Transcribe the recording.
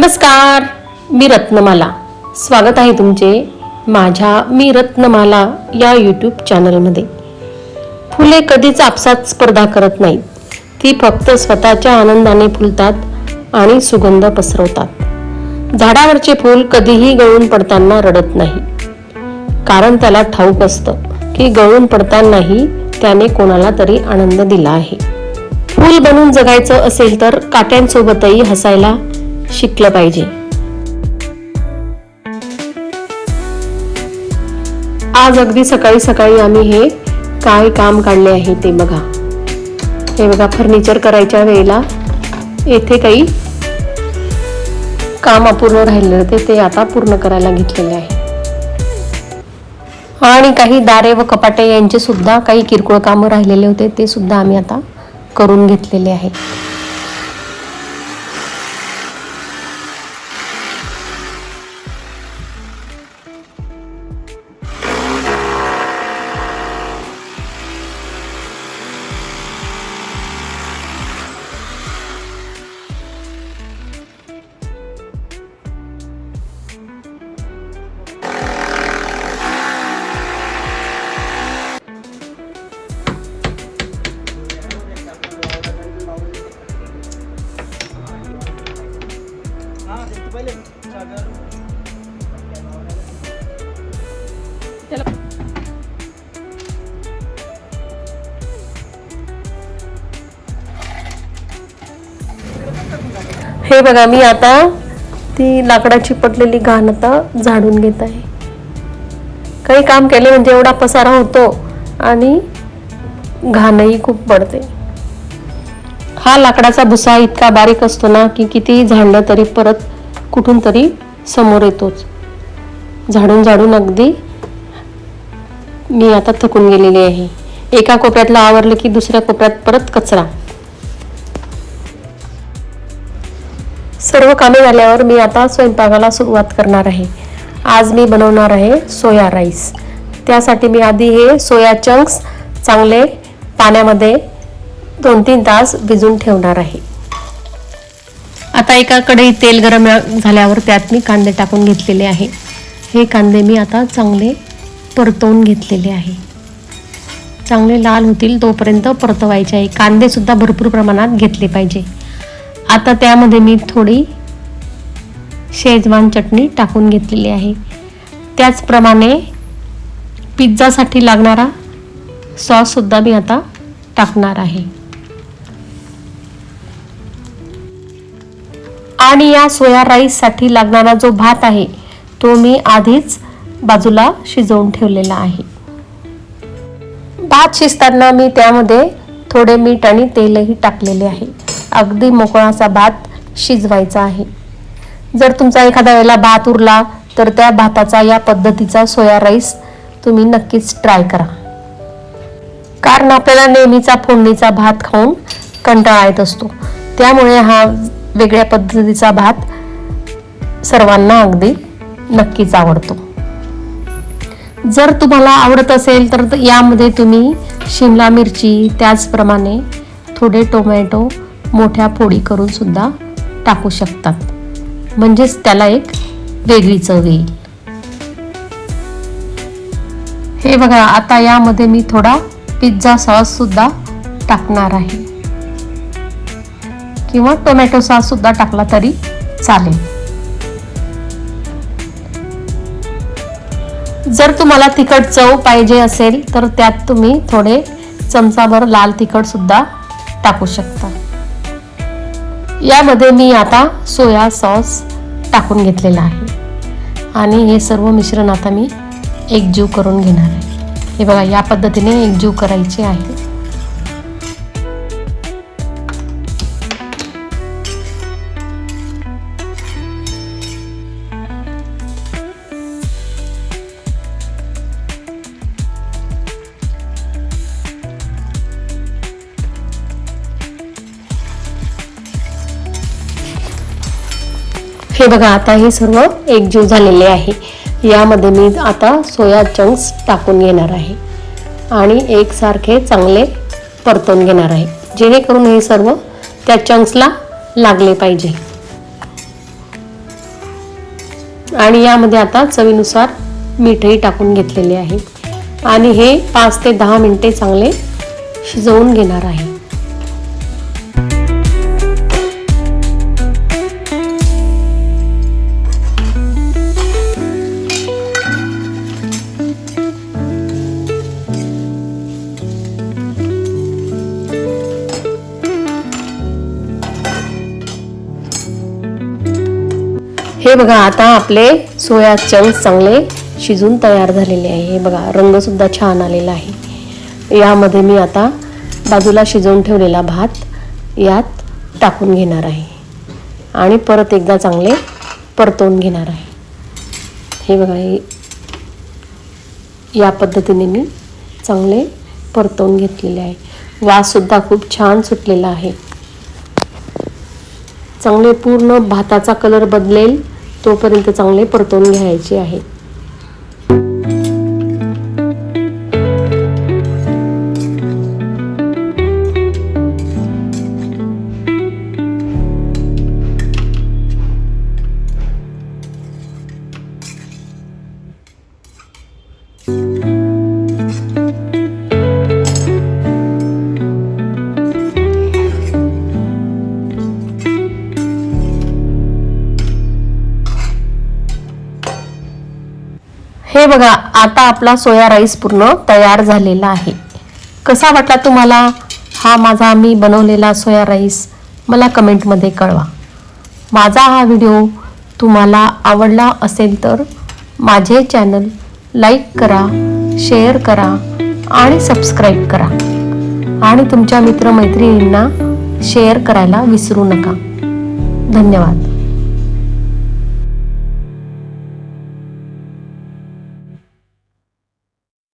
नमस्कार, मी रत्नमाला. स्वागत आहे तुमचे माझ्या मी रत्नमाला या यूट्यूब चॅनलमध्ये. फुले कधीच आपसात स्पर्धा करत नाहीत. ती फक्त स्वतःच्या आनंदाने फुलतात आणि सुगंध पसरवतात. झाडावरचे फूल कधीही गळून पडताना रडत नाही, कारण त्याला ठाऊक असतं की गळून पडतानाही त्याने कोणाला तरी आनंद दिला आहे. फूल बनून जगायचं असेल तर काट्यांसोबतही हसायला शिकलं पाहिजे. आज अगदी सकाळी सकाळी आम्ही हे काय काम काढले आहे ते बघा. हे बघा, फर्निचर करायच्या वेळेला येथे काही काम अपूर्ण राहिले होते, ते आता पूर्ण करायला घेतलेले आहे. आणि काही दारे व कपाटे यांचे सुद्धा काही किरकोळ कामं राहिलेले होते, ते सुद्धा आम्ही आता करून घेतलेले आहे. हे बघा, मी आता ती लाकडाची पडलेली घाण आता झाडून घेत आहे. काही काम केले म्हणजे एवढा पसारा होतो आणि घाणही खूप पडते. हा लाकडाचा भुसा इतका बारीक असतो ना की कितीही झाडलं तरी परत कुठून तरी समोर येतोच. झाडून झाडून अगदी मी आता थकून गेलेली आहे. एका कोपऱ्यातला आवरलं की दुसऱ्या कोपऱ्यात परत कचरा. सर्व कामे झाल्यावर मी आता स्वयंपाकाला सुरुवात करणार आहे. आज मी बनवणार आहे सोया राईस. त्यासाठी मी आधी हे सोया चंक्स चांगले पाण्यामध्ये 2-3 तास भिजून ठेवणार आहे. आता एका कढईत तेल गरम झाल्यावर त्यात मी कांदे टाकून घेतलेले आहे. हे कांदे मी आता चांगले परतवून घेतलेले आहे. चांगले लाल होतील तोपर्यंत परतवायचे आहे. कांदे सुद्धा भरपूर प्रमाणात घेतले पाहिजे. आता त्यामध्ये मी थोडी शेजवान चटणी टाकून घेतलेली आहे. त्याचप्रमाणे पिझ्झासाठी लागणारा सॉस सुद्धा मी आता टाकणार आहे. आणि या सोया राईससाठी लागणारा जो भात आहे तो मी आधीच बाजूला शिजवून ठेवलेला आहे. भात शिजताना मी त्यामध्ये थोडे मीठ आणि तेलही टाकलेले आहे. अगदी मोकळासा भात शिजवायचा आहे. जर तुमचा एखाद्या वेळेला भात उरला तर त्या भाताचा या पद्धतीचा सोया राईस तुम्ही नक्कीच ट्राय करा. कारण आपल्याला नेहमीचा फोडणीचा भात खाऊन कंटाळा येत असतो. त्यामुळे हा वेगळ्या पद्धतीचा भात सर्वांना अगदी नक्कीच आवडतो. जर तुम्हाला आवडत असेल तर यामध्ये तुम्ही शिमला मिरची, त्याचप्रमाणे थोडे टोमॅटो मोठ्या फोडी करून सुद्धा टाकू शकतात. म्हणजेच त्याला एक वेगळी चव येईल. हे बघा, आता यामध्ये मी थोडा पिझ्झा सॉस सुद्धा टाकणार आहे, किंवा टोमॅटो सॉस सुद्धा टाकला तरी चालेल. जर तुम्हाला तिखट चव पाहिजे असेल तर त्यात तुम्ही थोडे चमचाभर लाल तिखट सुद्धा टाकू शकता. यामध्ये मी आता सोया सॉस टाकून घेतलेला आहे आणि हे सर्व मिश्रण आता मी एकजीव करून घेणार आहे. हे बघा, या पद्धतीने एकजीव करायचे आहे. हे बघा, आता हे सर्व एकजीव झालेले आहे. यामध्ये मी आता सोया चंक्स टाकून घेणार आहे आणि एकसारखे चांगले परतवून घेणार आहे, जेणेकरून हे सर्व त्या चंक्सला लागले पाहिजे. आणि यामध्ये आता चवीनुसार मीठही टाकून घेतलेले आहे आणि हे 5 ते 10 मिनिटे चांगले शिजवून घेणार आहे. हे बघा, आता आपले सोया चंक्स चांगले शिजून तयार झालेले आहे. हे बघा, रंग सुद्धा छान आलेला आहे. यामध्ये मी आता बाजूला शिजवून ठेवलेला भात यात टाकून घेणार आहे आणि परत एकदा चांगले परतवून घेणार आहे. हे बघा, हे या पद्धतीने मी चांगले परतवून घेतलेले आहे. वास सुद्धा खूप छान सुटलेला आहे. चांगले पूर्ण भाताचा कलर बदलेल तोपर्यंत चांगले परतवून घ्यायचे आहे. हे बघा, आता आपला सोया राईस पूर्ण तयार झालेला आहे. कसा वाटला तुम्हाला हा माझा मी बनवलेला सोया राईस? मला कमेंटमध्ये कळवा. माझा हा व्हिडिओ तुम्हाला आवडला असेल तर माझे चॅनल लाईक करा, शेअर करा आणि सबस्क्राईब करा आणि तुमच्या मित्रमैत्रिणींना शेअर करायला विसरू नका. धन्यवाद.